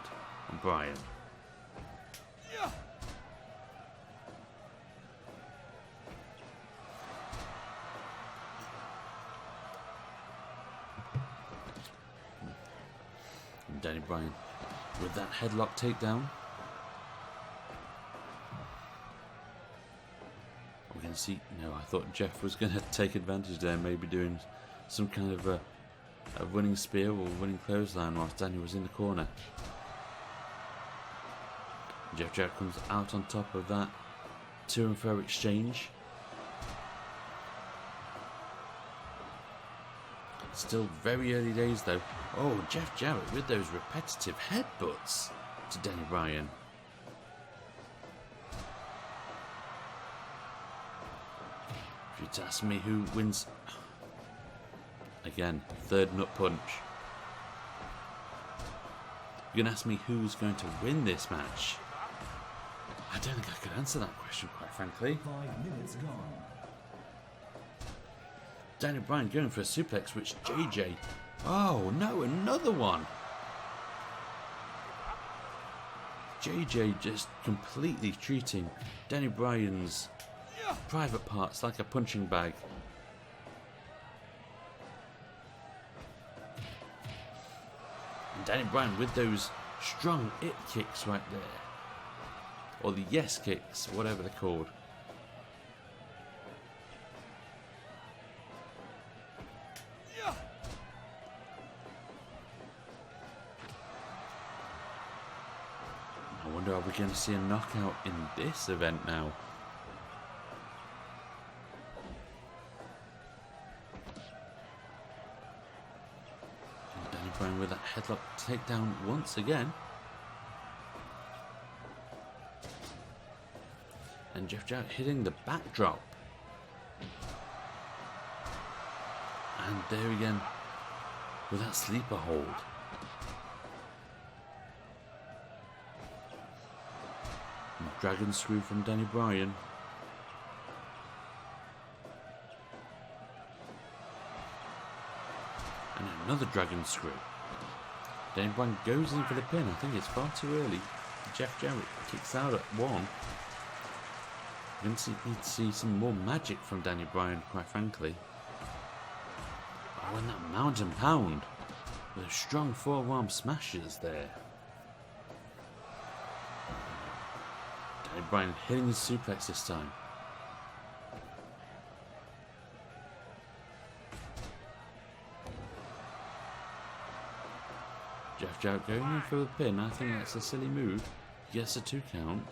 on Bryan. And Danny Bryan with that headlock takedown. We're going to see. No, I thought Jeff was going to take advantage there, maybe doing some kind of a running spear or running clothesline whilst Danny was in the corner. Jeff Jarrett comes out on top of that to and fro exchange. Still very early days though. Oh, Jeff Jarrett with those repetitive headbutts to Danny Bryan. If you'd ask me who wins, again, third nut punch. You're going to ask me who's going to win this match. I don't think I could answer that question, quite frankly. 5 minutes gone. Danny Bryan going for a suplex, which JJ... Oh, no, another one! JJ just completely treating Danny Bryan's private parts like a punching bag. And Danny Bryan with those strong it kicks right there. Or the yes kicks, whatever they're called. I wonder, are we going to see a knockout in this event now? And Danny Bryan with that headlock takedown once again. And Jeff Jarrett hitting the backdrop. And there again with that sleeper hold. And dragon screw from Danny Bryan. And another dragon screw. Danny Bryan goes in for the pin. I think it's far too early. Jeff Jarrett kicks out at one. We need to see some more magic from Danny Bryan, quite frankly. Oh, and that mountain pound with strong forearm smashes there. Danny Bryan hitting his suplex this time. Jeff Jarrett going in for the pin. I think that's a silly move. He gets a 2 count.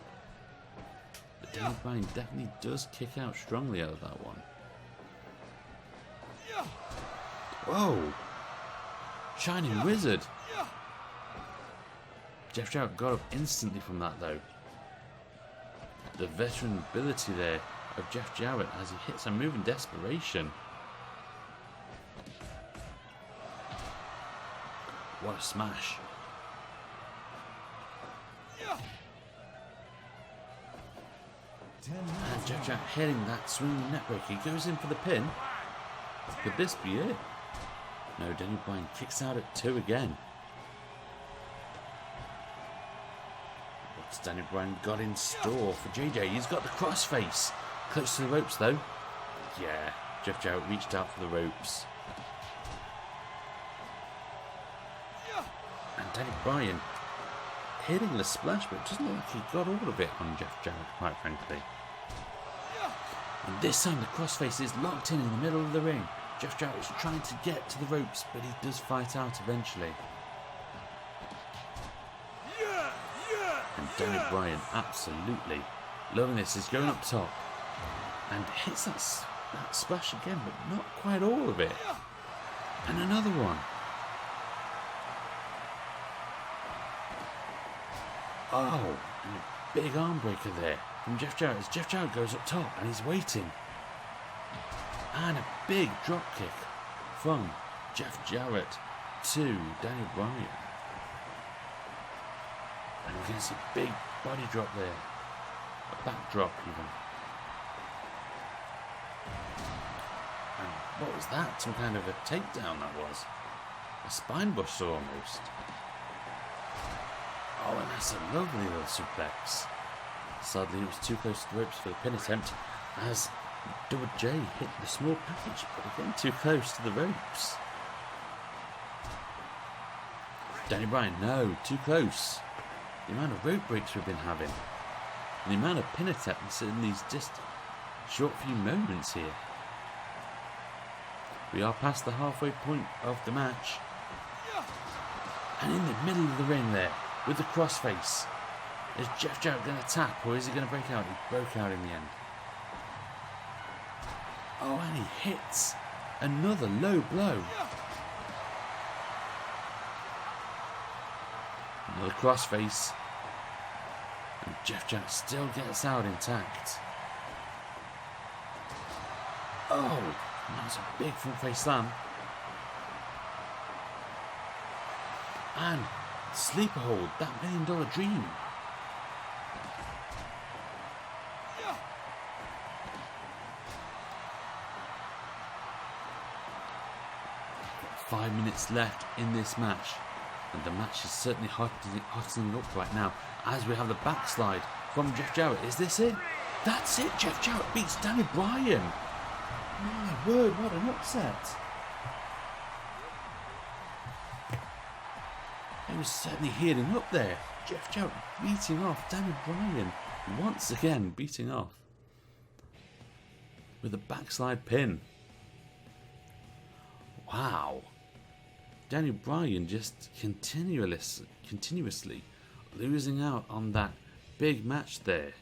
But Danny Bryan definitely does kick out strongly out of that one. Whoa! Shining Wizard! Jeff Jarrett got up instantly from that though. The veteran ability there of Jeff Jarrett as he hits a move in desperation. What a smash. And Jeff Jarrett hitting that swinging neckbreaker. He goes in for the pin. Could this be it? No, Danny Bryan kicks out at 2 again. What's Danny Bryan got in store for JJ? He's got the crossface. Close to the ropes though. Yeah, Jeff Jarrett reached out for the ropes. And Danny Bryan hitting the splash, but it doesn't look like he got all of it on Jeff Jarrett, quite frankly. And this time the crossface is locked in the middle of the ring. Jeff Jarrett is trying to get to the ropes, but he does fight out eventually. And Danny Bryan absolutely loving this. He's going up top and hits that splash again, but not quite all of it. And another one. Oh, and a big arm breaker there from Jeff Jarrett as Jeff Jarrett goes up top and he's waiting. And a big drop kick from Jeff Jarrett to Danny Bryan. And you can see a big body drop there. A backdrop even. And what was that? Some kind of a takedown that was. A spine buster almost. Oh, and that's a lovely little suplex. Sadly, it was too close to the ropes for the pin attempt as Double J hit the small package, but again too close to the ropes. Danny Bryan, no, too close. The amount of rope breaks we've been having. And the amount of pin attempts in these just short few moments here. We are past the halfway point of the match. And in the middle of the ring there, with the crossface, is Jeff Jarrett going to tap or is he going to break out? He broke out in the end. Oh, and he hits another low blow. Another crossface. And Jeff Jarrett still gets out intact. Oh, that's a big front face slam. And sleeper hold, that $1 million dream. Got 5 minutes left in this match. And the match is certainly hottening up right now as we have the backslide from Jeff Jarrett. Is this it? That's it. Jeff Jarrett beats Danny Bryan. My word, what an upset. He was certainly healing up there. Jeff Jarrett beating off Danny Bryan. Once again beating off. With a backslide pin. Wow. Danny Bryan just continuously losing out on that big match there.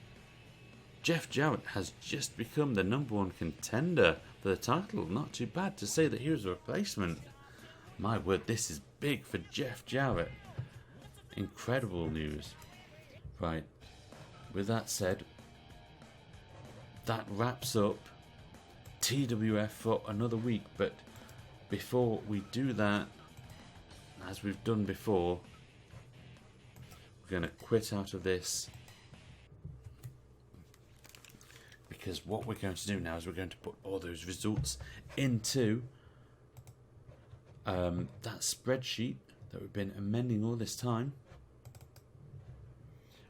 Jeff Jarrett has just become the #1 contender for the title. Not too bad to say that he was a replacement. My word, this is big for Jeff Jarrett. Incredible news. Right, with that said, that wraps up TWF for another week. But before we do that, as we've done before, we're going to quit out of this, because what we're going to do now is we're going to put all those results into that spreadsheet that we've been amending all this time.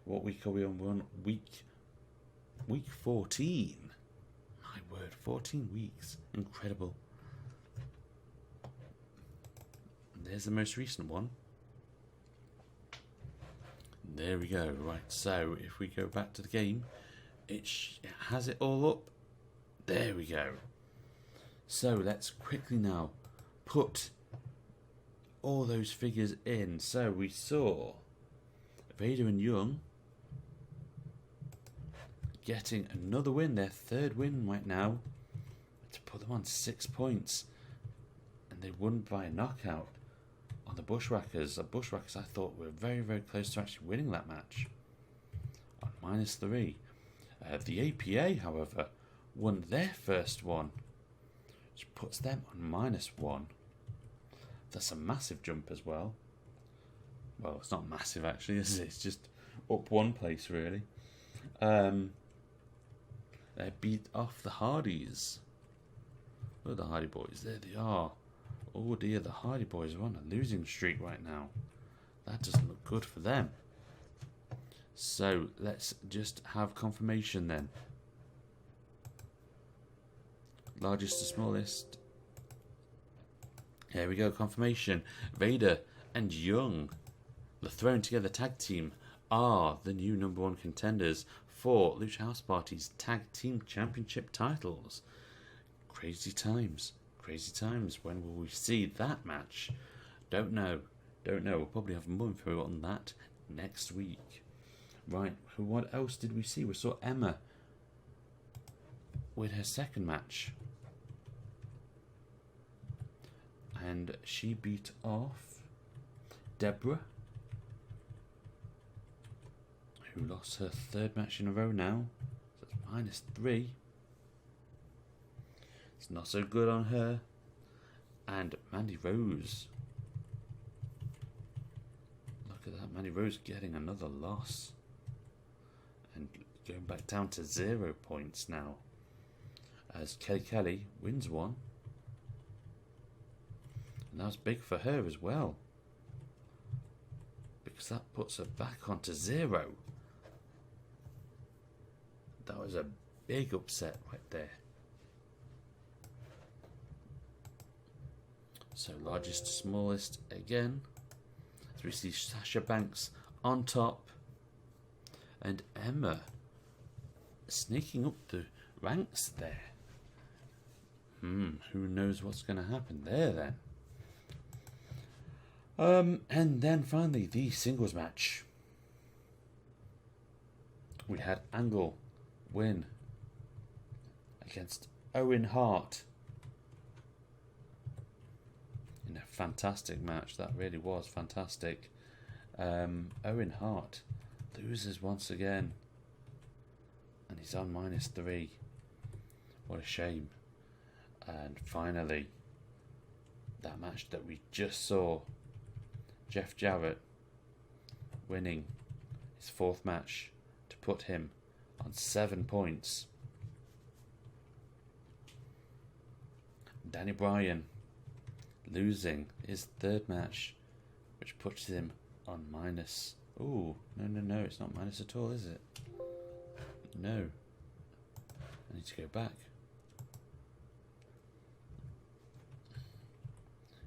What week are we on? We're on week 14. My word, 14 weeks. Incredible. There's the most recent one. There we go. Right, so if we go back to the game, it has it all up. There we go. So let's quickly now put all those figures in. So we saw Vader and Young getting another win, their third win right now, to put them on 6 points. And they won by a knockout on the Bushwhackers. The Bushwhackers, I thought, were very, very close to actually winning that match on -3. The APA, however, won their first one, which puts them on -1. That's a massive jump as well. Well, it's not massive actually, is it? It's just up one place really. They beat off the Hardys. Oh, the Hardy Boys, there they are. Oh dear, the Hardy Boys are on a losing streak right now. That doesn't look good for them. So let's just have confirmation then. Largest to smallest. Here we go, confirmation. Vader and Young, the thrown together tag team, are the new #1 contenders for Lucha House Party's tag team championship titles. Crazy times. Crazy times. When will we see that match? Don't know. We'll probably have more info on that next week. Right, what else did we see? We saw Emma with her second match. And she beat off Debra, who lost her third match in a row now. So it's -3. It's not so good on her. And Mandy Rose. Look at that, Mandy Rose getting another loss. And going back down to 0 points now. As Kelly wins one. And that's big for her as well. Because that puts her back onto 0. That was a big upset right there. So largest to smallest again. So we see Sasha Banks on top. And Emma sneaking up the ranks there. Who knows what's going to happen there then. And then finally the singles match. We had Angle win against Owen Hart in a fantastic match. That really was fantastic. Owen Hart loses once again, and he's on -3. What a shame. And finally, that match that we just saw, Jeff Jarrett winning his 4th match to put him on 7 points. Bryan losing his 3rd match, which puts him on minus. Ooh, no, it's not minus at all, is it? No. I need to go back.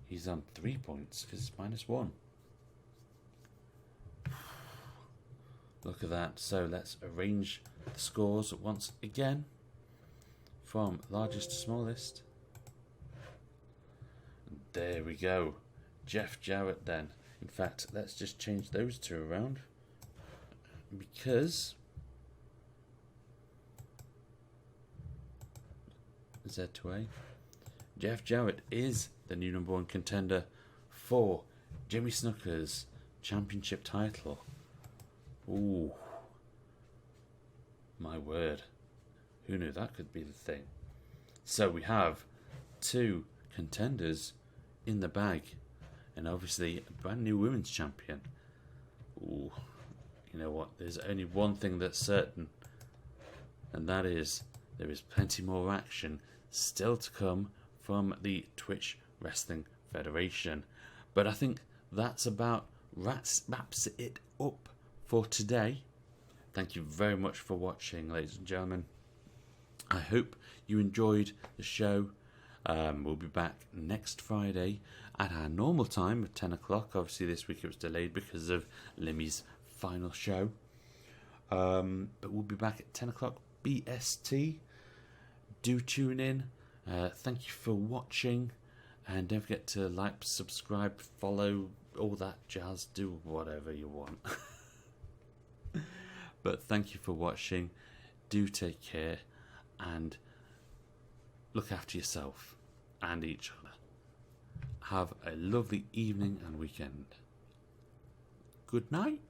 He's on 3 points because it's -1. Look at that. So let's arrange the scores once again from largest to smallest. There we go. Jeff Jarrett then. In fact, let's just change those two around. Because Z to A. Jeff Jarrett is the new #1 contender for Jimmy Snuka's championship title. Ooh. My word. Who knew that could be the thing? So we have 2 contenders in the bag. And obviously a brand new women's champion. Ooh. You know what? There's only one thing that's certain. And that is there is plenty more action still to come from the Twitch Wrestling Federation. But I think that's about wraps it up for today. Thank you very much for watching, ladies and gentlemen. I hope you enjoyed the show. We'll be back next Friday at our normal time at 10 o'clock. Obviously this week it was delayed because of Limmy's final show. But we'll be back at 10 o'clock BST. Do tune in. Thank you for watching. And don't forget to like, subscribe, follow, all that jazz. Do whatever you want. But thank you for watching. Do take care. And look after yourself and each other. Have a lovely evening and weekend. Good night.